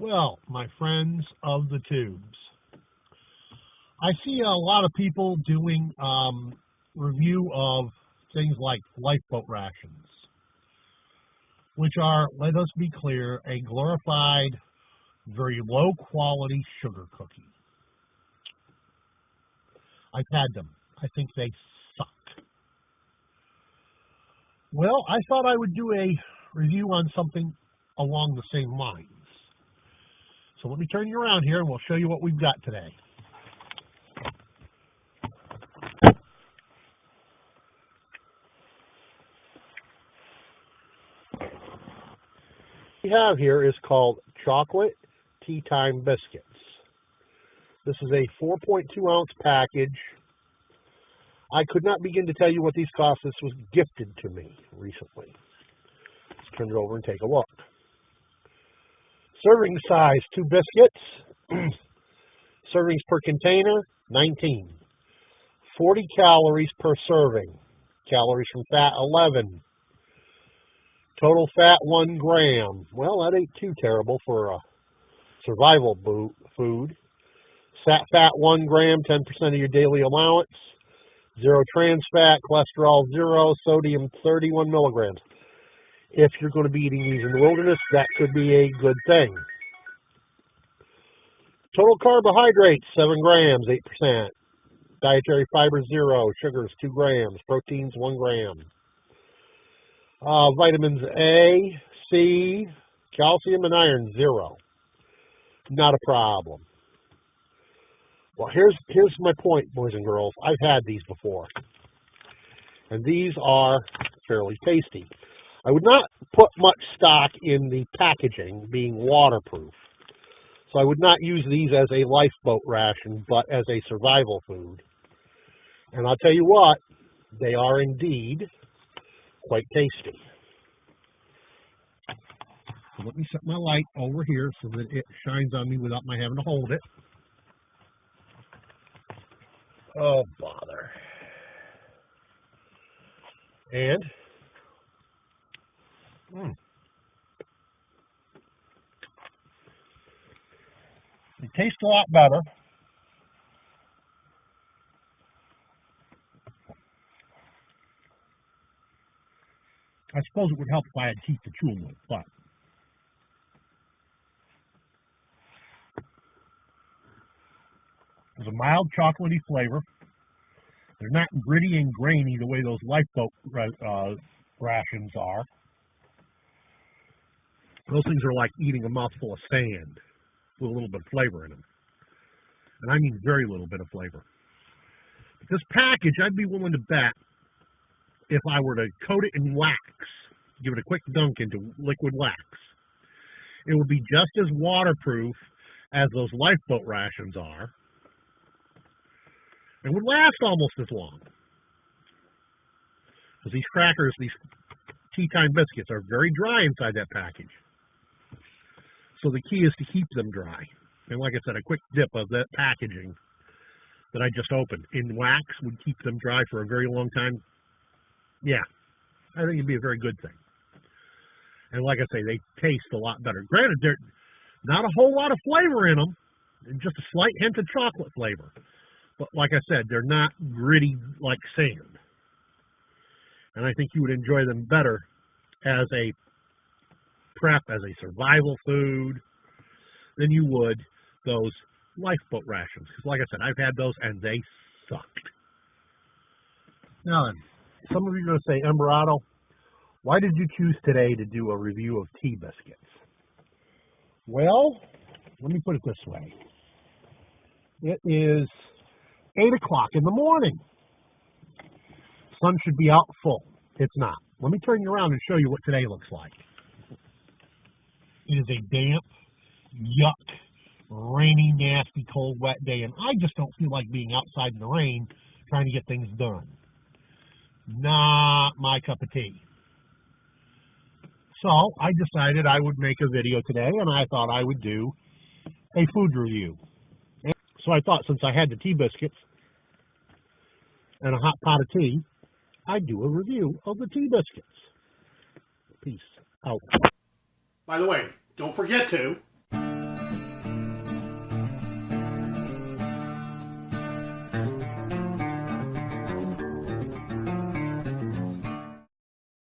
Well, my friends of the tubes, I see a lot of people doing review of things like lifeboat rations, which are, let us be clear, a glorified, very low quality sugar cookie. I've had them. I think they suck. Well, I thought I would do a review on something along the same lines. So let me turn you around here and we'll show you what we've got today. What we have here is called Chocolate Tea Time Biscuits. This is a 4.2 ounce package. I could not begin to tell you what these cost. This was gifted to me recently. Let's turn it over and take a look. Serving size, 2 biscuits. Servings per container, 19. 40 calories per serving. Calories from fat, 11. Total fat, 1 gram. Well, that ain't too terrible for a survival food. Fat, 1 gram, 10% of your daily allowance. 0 trans fat, cholesterol 0, sodium 31 milligrams. If you're going to be eating these in the wilderness, that could be a good thing. Total carbohydrates, 7 grams, 8%. Dietary fiber, 0. Sugars, 2 grams. Proteins, 1 gram. Vitamins A, C, calcium, and iron, 0. Not a problem. Well, here's my point, boys and girls. I've had these before, and these are fairly tasty. I would not put much stock in the packaging being waterproof, so I would not use these as a lifeboat ration, but as a survival food. And I'll tell you what, they are indeed quite tasty. So let me set my light over here so that it shines on me without my having to hold it. Oh, bother. And it tastes a lot better. I suppose it would help if I had teeth to chew them with, but there's a mild chocolatey flavor. They're not gritty and grainy the way those lifeboat rations are. Those things are like eating a mouthful of sand with a little bit of flavor in them. And I mean very little bit of flavor. But this package, I'd be willing to bet, if I were to coat it in wax, give it a quick dunk into liquid wax, it would be just as waterproof as those lifeboat rations are. It would last almost as long. Because these crackers, these tea time biscuits, are very dry inside that package. So the key is to keep them dry. And like I said, a quick dip of that packaging that I just opened in wax would keep them dry for a very long time. Yeah, I think it'd be a very good thing. And like I say, they taste a lot better. Granted, there's not a whole lot of flavor in them, just a slight hint of chocolate flavor. But like I said, they're not gritty like sand. And I think you would enjoy them better as a prep, as a survival food, than you would those lifeboat rations. Because like I said, I've had those and they sucked. Now then, some of you are going to say, Emberado, why did you choose today to do a review of tea biscuits? Well, let me put it this way. It is 8 o'clock in the morning. Sun should be out full. It's not. Let me turn you around and show you what today looks like. It is a damp, yuck, rainy, nasty, cold, wet day, and I just don't feel like being outside in the rain trying to get things done. Not my cup of tea. So I decided I would make a video today, and I thought I would do a food review. So I thought, since I had the tea biscuits and a hot pot of tea, I'd do a review of the tea biscuits. Peace out. By the way, don't forget to